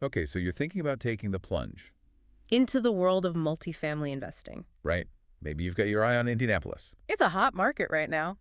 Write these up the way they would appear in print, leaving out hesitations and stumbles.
Okay, so you're thinking about taking the plunge, Into the world of multifamily investing. right? Maybe you've got your eye on Indianapolis. It's a hot market right now.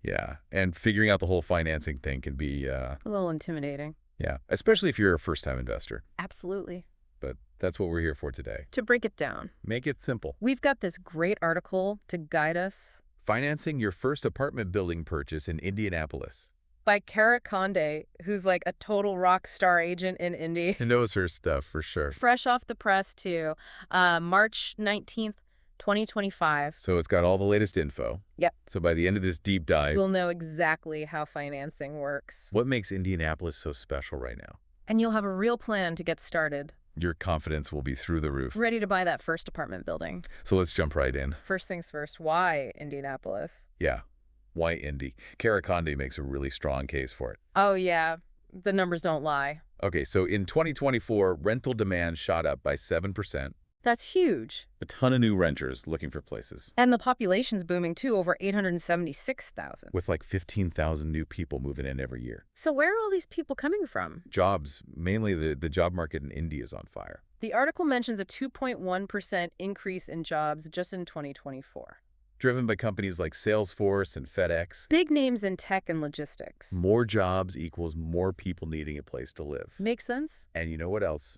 Yeah, and figuring out the whole financing thing can be, A little intimidating. yeah, especially if you're a first-time investor. Absolutely. But that's what we're here for today. To break it down, Make it simple. we've got this great article to guide us Financing your first apartment building purchase in Indianapolis. by Cara Conde, who's like a total rock star agent in Indy. He knows her stuff for sure. Fresh off the press, too. March 19th, 2025. So it's got all the latest info. Yep. So by the end of this deep dive, We'll know exactly how financing works. what makes Indianapolis so special right now? And you'll have a real plan to get started. Your confidence will be through the roof. Ready to buy that first apartment building. So let's jump right in. First things first, why Indianapolis? Yeah. Why Indy? Cara Conde makes a really strong case for it. Oh, yeah. The numbers don't lie. Okay, so in 2024, rental demand shot up by 7%. That's huge. A ton of new renters looking for places, And the population's booming, too, over 876,000. with like 15,000 new people moving in every year. So where are all these people coming from? Jobs, mainly the job market in Indy is on fire. The article mentions a 2.1% increase in jobs just in 2024. Driven by companies like Salesforce and FedEx. Big names in tech and logistics. More jobs equals more people needing a place to live. Makes sense? And you know what else?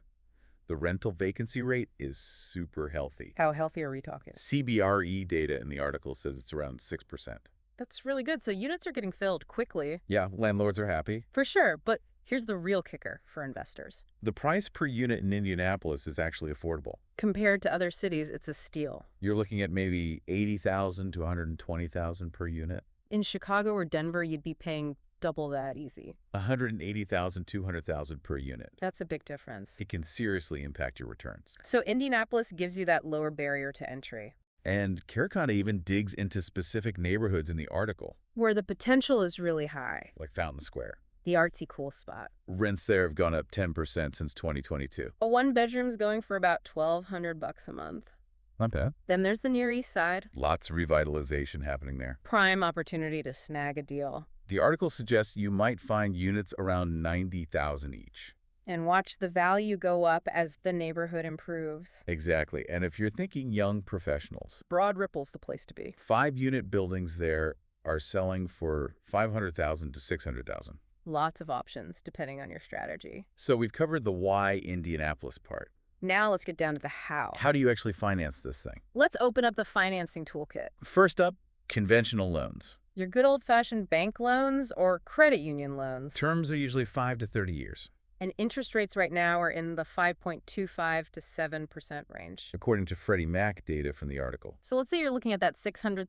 The rental vacancy rate is super healthy. How healthy are we talking? CBRE data in the article says it's around 6%. That's really good. So units are getting filled quickly. Yeah, landlords are happy. For sure, but here's the real kicker for investors. The price per unit in Indianapolis is actually affordable. Compared to other cities, it's a steal. You're looking at maybe $80,000 to $120,000 per unit. In Chicago or Denver, you'd be paying double that easy. $180,000 to $200,000 per unit. That's a big difference. It can seriously impact your returns. So Indianapolis gives you that lower barrier to entry, And Cara Conde even digs into specific neighborhoods in the article, where the potential is really high. like Fountain Square. The artsy cool spot. Rents there have gone up 10% since 2022. A one-bedroom's going for about $1,200 a month. Not bad. Then there's the Near East Side. Lots of revitalization happening there. Prime opportunity to snag a deal. The article suggests you might find units around $90,000 each. And watch the value go up as the neighborhood improves. Exactly. And if you're thinking young professionals, Broad Ripple's the place to be. 5-unit buildings there are selling for $500,000 to $600,000. Lots of options depending on your strategy. So we've covered the why Indianapolis part. Now let's get down to the how. How do you actually finance this thing? Let's open up the financing toolkit. First up, conventional loans. Your good old-fashioned bank loans or credit union loans. Terms are usually 5 to 30 years, And interest rates right now are in the 5.25 to 7% range. according to Freddie Mac data from the article. So let's say you're looking at that $600,000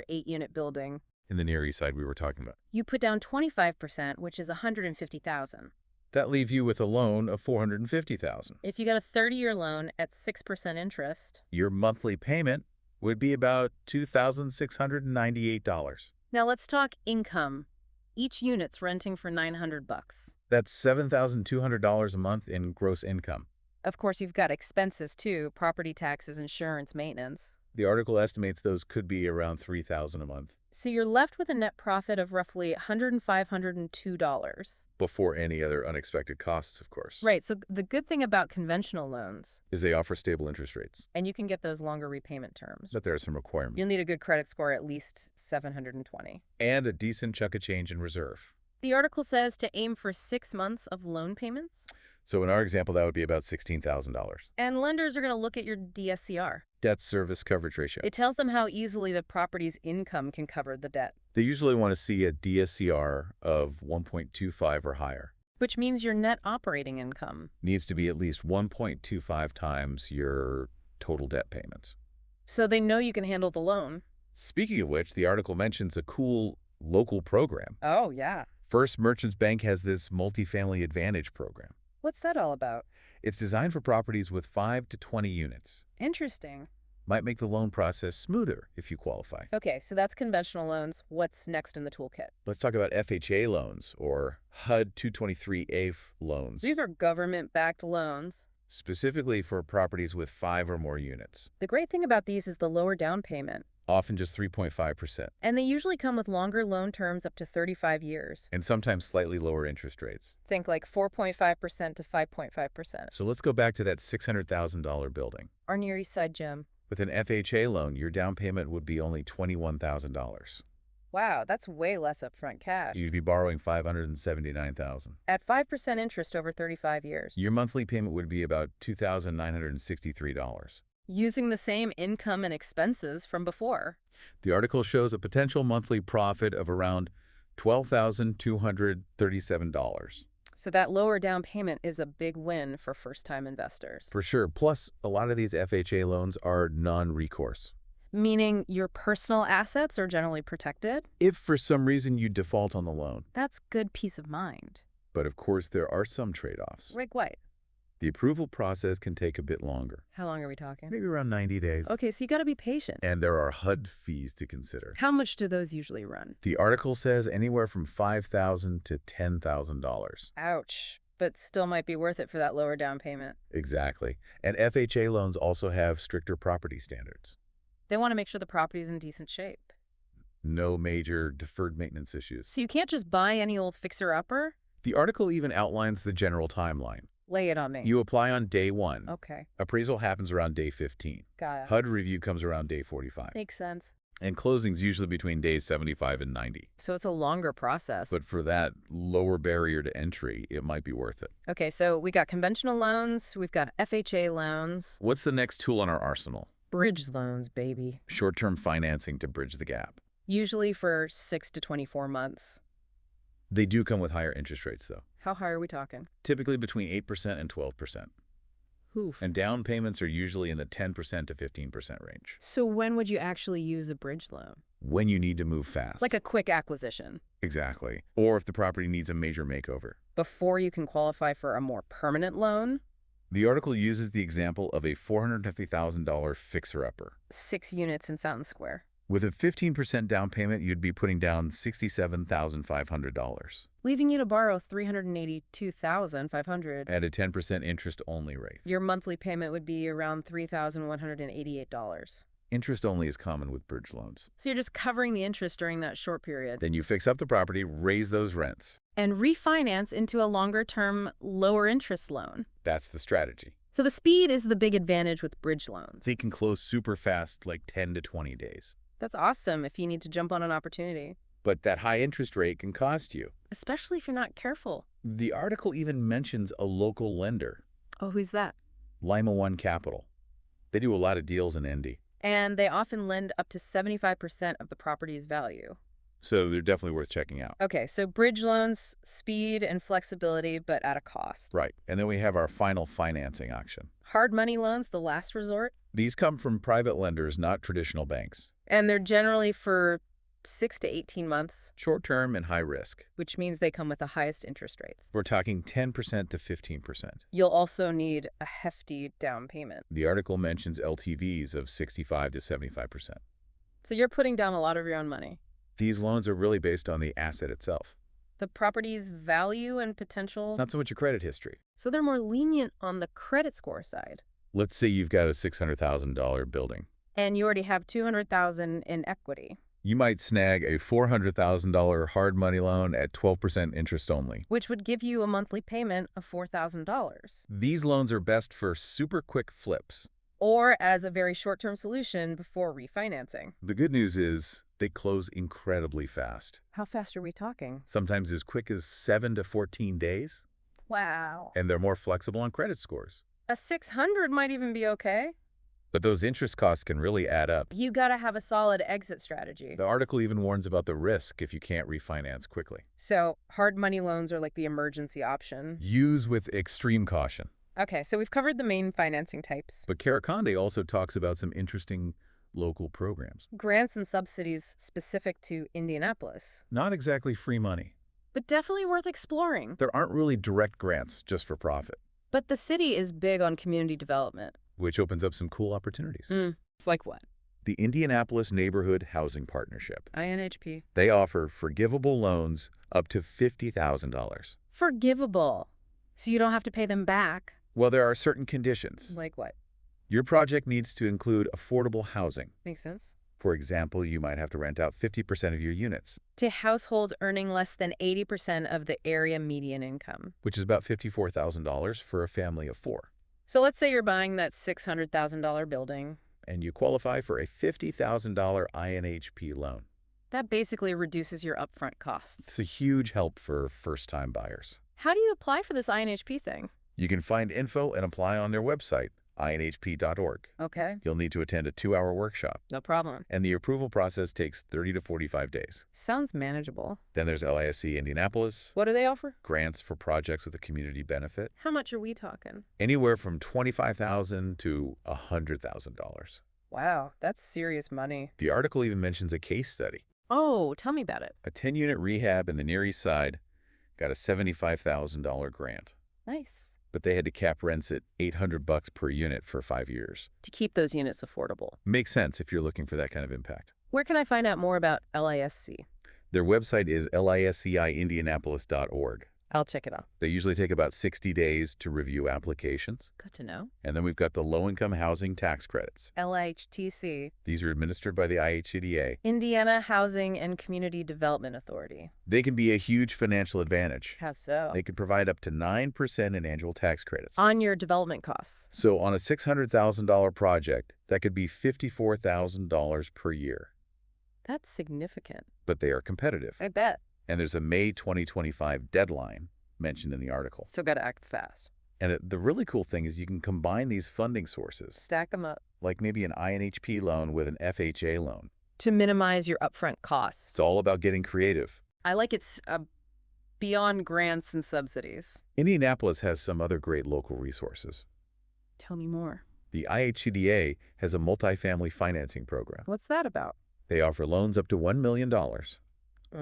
8-unit building. In the Near East Side we were talking about. You put down 25%, which is $150,000. That leaves you with a loan of $450,000. If you got a 30-year loan at 6% interest, Your monthly payment would be about $2,698. now let's talk income. Each unit's renting for $900. That's $7,200 a month in gross income. Of course, you've got expenses too, property taxes, insurance, maintenance. The article estimates those could be around $3,000 a month So you're left with a net profit of roughly $102. before any other unexpected costs, of course. Right, so the good thing about conventional loans, Is they offer stable interest rates, and you can get those longer repayment terms. but there are some requirements. You'll need a good credit score, at least 720. And a decent chunk of change in reserve. The article says to aim for 6 months of loan payments, So in our example, that would be about $16,000. and lenders are going to look at your DSCR. Debt service coverage ratio. It tells them how easily the property's income can cover the debt, They usually want to see a DSCR of 1.25 or higher. which means your net operating income. Needs to be at least 1.25 times your total debt payments. So they know you can handle the loan. Speaking of which, the article mentions a cool local program. Oh, yeah. First Merchants Bank has this multifamily advantage program. What's that all about? It's designed for properties with 5 to 20 units. Interesting. Might make the loan process smoother if you qualify. Okay, so that's conventional loans. What's next in the toolkit? Let's talk about FHA loans or HUD 223A loans. These are government-backed loans. specifically for properties with 5 or more units, The great thing about these is the lower down payment, often just 3.5%, and they usually come with longer loan terms up to 35 years. and sometimes slightly lower interest rates. Think like 4.5% to 5.5%. So let's go back to that $600,000 building. Our Near East Side gym. With an FHA loan, your down payment would be only $21,000. Wow, that's way less upfront cash. You'd be borrowing $579,000. At 5% interest over 35 years. Your monthly payment would be about $2,963. Using the same income and expenses from before. The article shows a potential monthly profit of around $12,237. So that lower down payment is a big win for first-time investors. For sure. Plus, a lot of these FHA loans are non-recourse. Meaning your personal assets are generally protected? If for some reason you default on the loan. That's good peace of mind. But of course, there are some trade-offs. Rick White. The approval process can take a bit longer. How long are we talking? Maybe around 90 days. Okay, so you got to be patient. And there are HUD fees to consider. How much do those usually run? The article says anywhere from $5,000 to $10,000. Ouch. But still might be worth it for that lower down payment. Exactly. And FHA loans also have stricter property standards. They want to make sure the property's in decent shape. No major deferred maintenance issues. So you can't just buy any old fixer-upper? The article even outlines the general timeline. Lay it on me. You apply on day 1. Okay, Appraisal happens around day 15. got it. HUD review comes around day 45. Makes sense. And closing's usually between days 75 and 90. So it's a longer process. But for that lower barrier to entry, it might be worth it. Okay, so we got conventional loans, we've got FHA loans. What's the next tool in our arsenal? Bridge loans, baby. Short-term financing to bridge the gap. Usually for 6 to 24 months. They do come with higher interest rates, though. How high are we talking? Typically between 8% and 12%. Oof. And down payments are usually in the 10% to 15% range. So when would you actually use a bridge loan? When you need to move fast. Like a quick acquisition. Exactly. Or if the property needs a major makeover. Before you can qualify for a more permanent loan? The article uses the example of a $450,000 fixer-upper. 6 units in Fountain Square. With a 15% down payment, you'd be putting down $67,500. Leaving you to borrow $382,500. At a 10% interest-only rate. Your monthly payment would be around $3,188. Interest only is common with bridge loans. So you're just covering the interest during that short period. Then you fix up the property, raise those rents. And refinance into a longer-term, lower-interest loan. That's the strategy. So the speed is the big advantage with bridge loans. They can close super fast, like 10 to 20 days. That's awesome if you need to jump on an opportunity. But that high interest rate can cost you. Especially if you're not careful. The article even mentions a local lender. Oh, who's that? Lima One Capital. They do a lot of deals in Indy. And they often lend up to 75% of the property's value. So they're definitely worth checking out. Okay, so bridge loans, speed and flexibility, but at a cost. Right. And then we have our final financing option. Hard money loans, the last resort. These come from private lenders, not traditional banks. And they're generally for 6 to 18 months. Short-term and high risk. Which means they come with the highest interest rates. We're talking 10% to 15%. You'll also need a hefty down payment. The article mentions LTVs of 65 to 75%. So you're putting down a lot of your own money. These loans are really based on the asset itself. The property's value and potential. Not so much your credit history. So they're more lenient on the credit score side. Let's say you've got a $600,000 building. And you already have $200,000 in equity. You might snag a $400,000 hard money loan at 12% interest only. Which would give you a monthly payment of $4,000. These loans are best for super quick flips. Or as a very short-term solution before refinancing. The good news is they close incredibly fast. How fast are we talking? Sometimes as quick as 7 to 14 days. Wow. And they're more flexible on credit scores. A 600 might even be okay. But those interest costs can really add up. You gotta have a solid exit strategy. The article even warns about the risk if you can't refinance quickly. So hard money loans are like the emergency option. Use with extreme caution. Okay, so we've covered the main financing types. But Cara Conde also talks about some interesting local programs. Grants and subsidies specific to Indianapolis. Not exactly free money. But definitely worth exploring. There aren't really direct grants just for profit. But the city is big on community development. Which opens up some cool opportunities. It's like what? The Indianapolis Neighborhood Housing Partnership. INHP. They offer forgivable loans up to $50,000. Forgivable. So you don't have to pay them back. Well, there are certain conditions. Like what? Your project needs to include affordable housing. Makes sense. For example, you might have to rent out 50% of your units, To households earning less than 80% of the area median income. which is about $54,000 for a family of 4. So let's say you're buying that $600,000 building. And you qualify for a $50,000 INHP loan. That basically reduces your upfront costs. It's a huge help for first-time buyers. How do you apply for this INHP thing? You can find info and apply on their website, inhp.org. Okay, You'll need to attend a 2-hour workshop, no problem. and the approval process takes 30 to 45 days. Sounds manageable. Then there's LISC Indianapolis, What do they offer? grants for projects with a community benefit, How much are we talking? anywhere from $25,000 to $100,000. Wow, that's serious money. The article even mentions a case study. Oh, tell me about it. A 10-unit rehab in the Near East Side got a $75,000 grant, Nice. but they had to cap rents at $800 per unit for 5 years. To keep those units affordable. Makes sense if you're looking for that kind of impact. Where can I find out more about LISC? Their website is lisciindianapolis.org. I'll check it out. They usually take about 60 days to review applications. Good to know. And then we've got the low-income housing tax credits. LHTC, These are administered by the IHCDA. Indiana Housing and Community Development Authority. They can be a huge financial advantage. How so? They can provide up to 9% in annual tax credits. On your development costs. So on a $600,000 project, that could be $54,000 per year. That's significant. But they are competitive. I bet. And there's a May 2025 deadline mentioned in the article. So gotta act fast. And the really cool thing is you can combine these funding sources, Stack them up. like maybe an INHP loan with an FHA loan. To minimize your upfront costs. It's all about getting creative. I like it's beyond grants and subsidies. Indianapolis has some other great local resources. Tell me more. The IHCDA has a multifamily financing program. What's that about? They offer loans up to $1 million.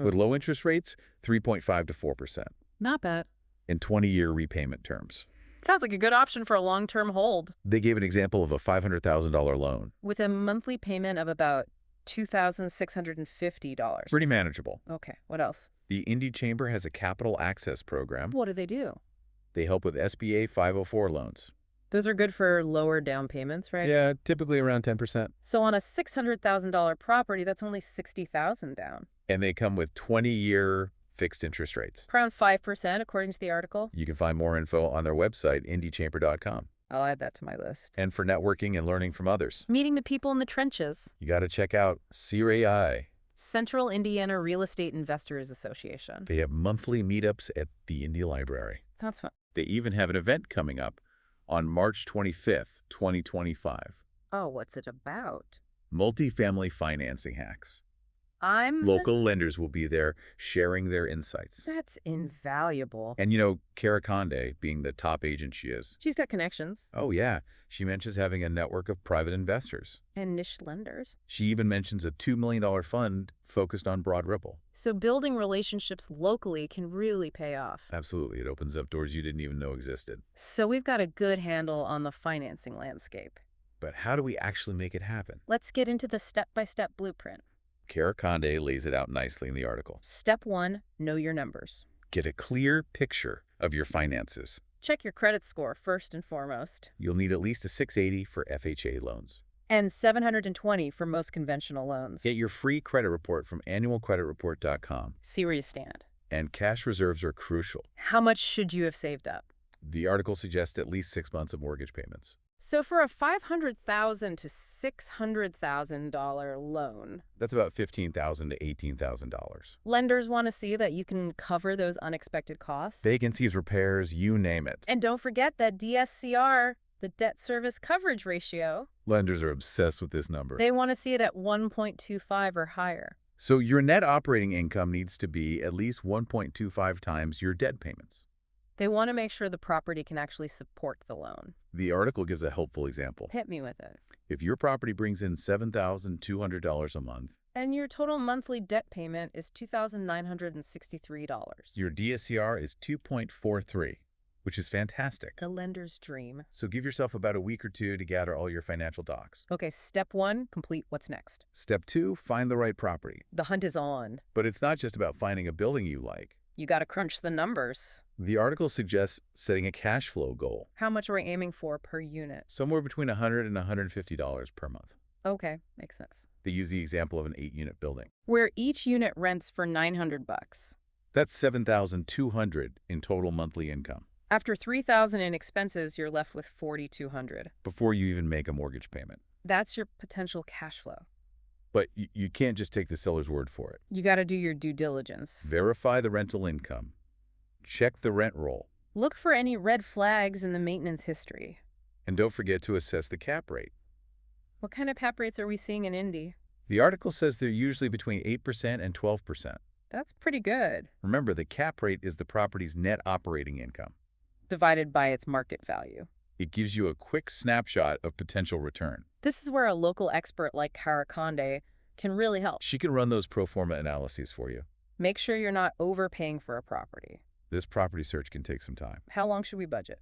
With low interest rates, 3.5 to 4%, Not bad. and 20-year repayment terms. Sounds like a good option for a long-term hold. They gave an example of a $500,000 loan. With a monthly payment of about $2,650. Pretty manageable. Okay, what else? The Indy Chamber has a capital access program. What do they do? They help with SBA 504 loans. Those are good for lower down payments, right? Yeah, typically around 10%. So on a $600,000 property, that's only $60,000 down. And they come with 20-year fixed interest rates. Around 5%, according to the article. You can find more info on their website, indychamber.com. I'll add that to my list. And for networking and learning from others, Meeting the people in the trenches. you got to check out CRAI. Central Indiana Real Estate Investors Association. They have monthly meetups at the Indy Library. Sounds fun. They even have an event coming up on March 25th, 2025. Oh, what's it about? Multifamily financing hacks. I'm... Local lenders will be there sharing their insights. That's invaluable. And you know, Cara Conde, being the top agent she is. She's got connections. Oh yeah, she mentions having a network of private investors. And niche lenders. She even mentions a $2 million fund focused on Broad Ripple. So building relationships locally can really pay off. Absolutely, it opens up doors you didn't even know existed. So we've got a good handle on the financing landscape. But how do we actually make it happen? Let's get into the step-by-step blueprint. Cara Conde lays it out nicely in the article. Step 1, know your numbers. Get a clear picture of your finances. Check your credit score first and foremost. You'll need at least a 680 for FHA loans. And 720 for most conventional loans. Get your free credit report from annualcreditreport.com. See where you stand. And cash reserves are crucial. How much should you have saved up? The article suggests at least 6 months of mortgage payments. So for a $500,000 to $600,000 loan, That's about $15,000 to $18,000. lenders want to see that you can cover those unexpected costs. Vacancies, repairs, you name it. And don't forget that DSCR, the debt service coverage ratio, Lenders are obsessed with this number. they want to see it at 1.25 or higher. So your net operating income needs to be at least 1.25 times your debt payments. They want to make sure the property can actually support the loan. The article gives a helpful example. Hit me with it. If your property brings in $7,200 a month, And your total monthly debt payment is $2,963. your DSCR is 2.43, which is fantastic. The lender's dream. So give yourself about a week or two to gather all your financial docs. Okay, step 1, complete. What's next? Step 2, find the right property. The hunt is on. But it's not just about finding a building you like. You got to crunch the numbers. The article suggests setting a cash flow goal, How much are we aiming for per unit? somewhere between $100 and $150 per month. Okay, makes sense. They use the example of an 8-unit building. Where each unit rents for $900. That's $7,200 in total monthly income After $3,000 in expenses, you're left with $4,200. before you even make a mortgage payment. That's your potential cash flow. But you can't just take the seller's word for it. You got to do your due diligence. Verify the rental income. Check the rent roll. Look for any red flags in the maintenance history. And don't forget to assess the cap rate. What kind of cap rates are we seeing in Indy? The article says they're usually between 8% and 12%. That's pretty good. Remember, the cap rate is the property's net operating income. Divided by its market value. It gives you a quick snapshot of potential return. This is where a local expert like Cara Conde can really help. She can run those pro forma analyses for you. Make sure you're not overpaying for a property. This property search can take some time. How long should we budget?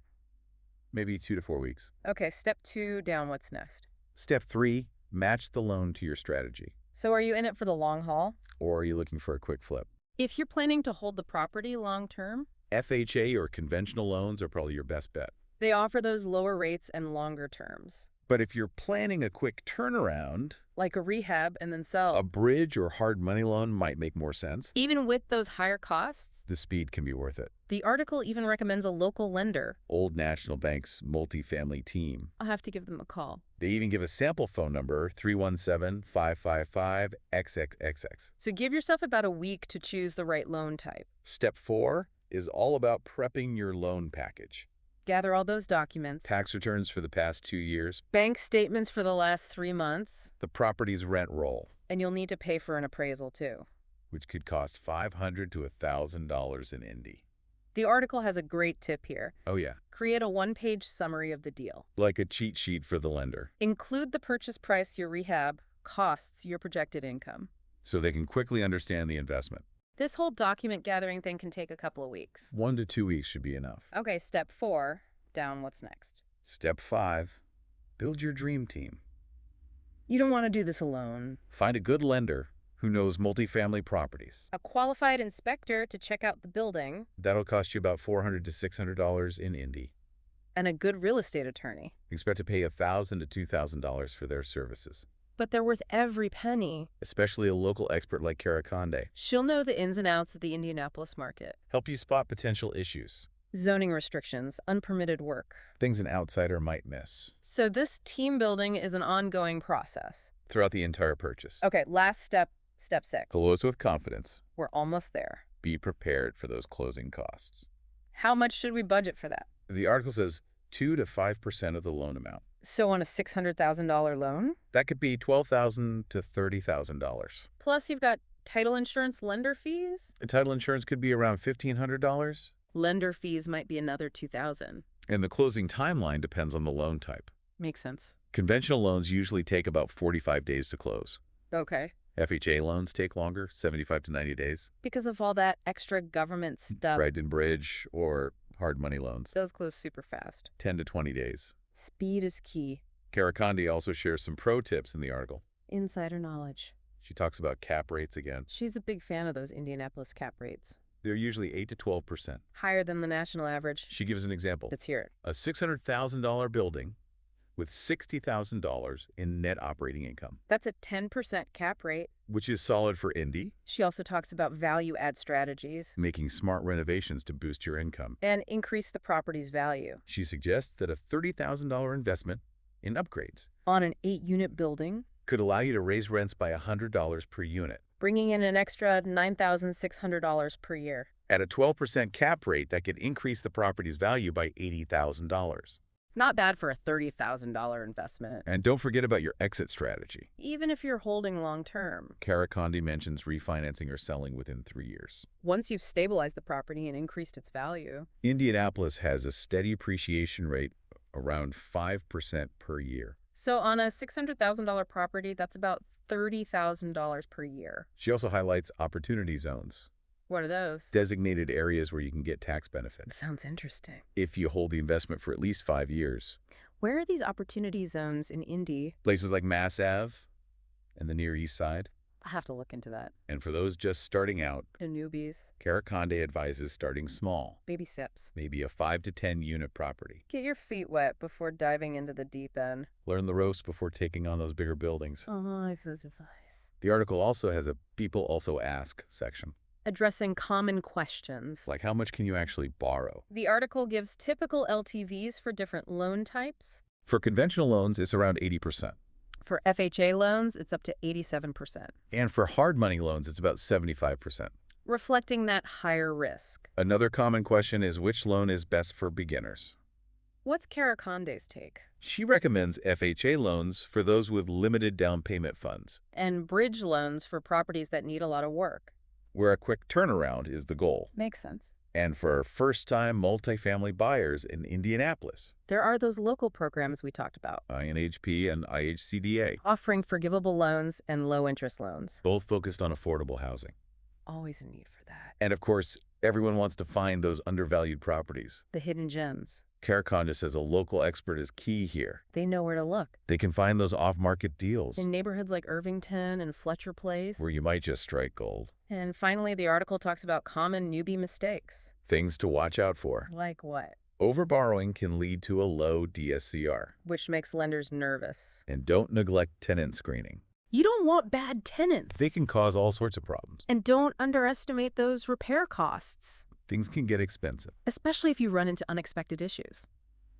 Maybe 2 to 4 weeks. Okay, step 2 down, what's next? Step 3, match the loan to your strategy. So are you in it for the long haul? Or are you looking for a quick flip? If you're planning to hold the property long term, FHA or conventional loans are probably your best bet. they offer those lower rates and longer terms. But if you're planning a quick turnaround, Like a rehab and then sell. a bridge or hard money loan might make more sense. Even with those higher costs, The speed can be worth it. the article even recommends a local lender. Old National Bank's multifamily team. I'll have to give them a call. They even give a sample phone number, 317-555-XXXX. So give yourself about a week to choose the right loan type. Step 4 is all about prepping your loan package. Gather all those documents. Tax returns for the past 2 years, Bank statements for the last 3 months. the property's rent roll, And you'll need to pay for an appraisal too. which could cost $500 to $1,000 in Indy. The article has a great tip here. Oh yeah, Create a one-page summary of the deal. like a cheat sheet for the lender, Include the purchase price, your rehab, costs, your projected income. so they can quickly understand the investment. This whole document gathering thing can take a couple of weeks. 1 to 2 weeks should be enough. Okay, step 4, down, what's next? Step 5, build your dream team. You don't want to do this alone. Find a good lender who knows multifamily properties. A qualified inspector to check out the building, That'll cost you about $400 to $600 in Indy. and a good real estate attorney. Expect to pay $1,000 to $2,000 for their services, But they're worth every penny. especially a local expert like Cara Conde. She'll know the ins and outs of the Indianapolis market. Help you spot potential issues, Zoning restrictions, unpermitted work. things an outsider might miss, So this team building is an ongoing process. throughout the entire purchase. Okay, last step, step 6. Close with confidence. We're almost there. Be prepared for those closing costs. How much should we budget for that? The article says 2 to 5% of the loan amount. So on a $600,000 loan? That could be $12,000 to $30,000. Plus you've got title insurance, lender fees? The title insurance could be around $1,500, Lender fees might be another $2,000. and the closing timeline depends on the loan type. Makes sense. Conventional loans usually take about 45 days to close. Okay. FHA loans take longer, 75 to 90 days. Because of all that extra government stuff, Ride and bridge or hard money loans, those close super fast. 10 to 20 days. Speed is key. Cara Conde also shares some pro tips in the article. Insider knowledge. She talks about cap rates again. She's a big fan of those Indianapolis cap rates. They're usually 8 to 12%. Higher than the national average. She gives an example. Let's hear it. A $600,000 building with $60,000 in net operating income, That's a 10% cap rate. which is solid for Indy, She also talks about value add strategies making smart renovations to boost your income. and increase the property's value. She suggests that a $30,000 investment in upgrades On an 8-unit building, could allow you to raise rents by $100 per unit. bringing in an extra $9,600 per year. At a 12% cap rate, that could increase the property's value by $80,000. Not bad for a $30,000 investment. And don't forget about your exit strategy. Even if you're holding long term. Cara Conde mentions refinancing or selling within 3 years. Once you've stabilized the property and increased its value. Indianapolis has a steady appreciation rate around 5% per year. So on a $600,000 property, that's about $30,000 per year. She also highlights opportunity zones, What are those? designated areas where you can get tax benefits Sounds interesting. if you hold the investment for at least 5 years. Where are these opportunity zones in Indy? Places like Mass Ave and the Near East Side. I'll have to look into that. And for those just starting out, The newbies. Cara Conde advises starting small, Baby steps. maybe a 5 to 10 unit property. Get your feet wet before diving into the deep end. Learn the ropes before taking on those bigger buildings. Oh, I feel advice. The article also has a People Also Ask section. Addressing common questions. Like, how much can you actually borrow? The article gives typical LTVs for different loan types. For conventional loans, it's around 80%. For FHA loans, it's up to 87%, And for hard money loans, it's about 75%. reflecting that higher risk. Another common question is which loan is best for beginners? What's Cara Conde's take? She recommends FHA loans for those with limited down payment funds, And bridge loans for properties that need a lot of work. where a quick turnaround is the goal. Makes sense. And for first-time multifamily buyers in Indianapolis, There are those local programs we talked about, INHP and IHCDA, offering forgivable loans and low-interest loans. both focused on affordable housing. Always a need for that. And of course, everyone wants to find those undervalued properties. The hidden gems. Cara Conde says a local expert is key here. They know where to look. They can find those off-market deals In neighborhoods like Irvington and Fletcher Place. where you might just strike gold. And finally, the article talks about common newbie mistakes. Things to watch out for. Like what? Overborrowing can lead to a low DSCR. Which makes lenders nervous. And don't neglect tenant screening. You don't want bad tenants. They can cause all sorts of problems. And don't underestimate those repair costs, Things can get expensive. especially if you run into unexpected issues.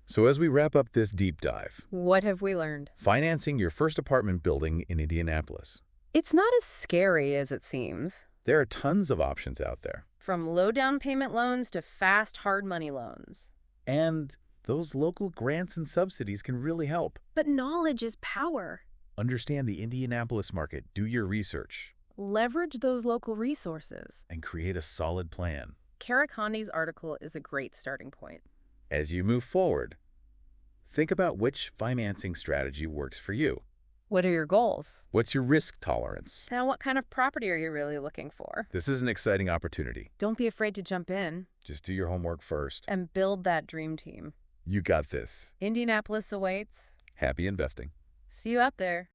So as we wrap up this deep dive, What have we learned? financing your first apartment building in Indianapolis. It's not as scary as it seems. There are tons of options out there. From low down payment loans to fast hard money loans. And those local grants and subsidies can really help. But knowledge is power. Understand the Indianapolis market, do your research, Leverage those local resources. and create a solid plan. Cara Conde's article is a great starting point. As you move forward, think about which financing strategy works for you. What are your goals? What's your risk tolerance? Now, what kind of property are you really looking for? This is an exciting opportunity. Don't be afraid to jump in Just do your homework first. and build that dream team. You got this. Indianapolis awaits. Happy investing. See you out there.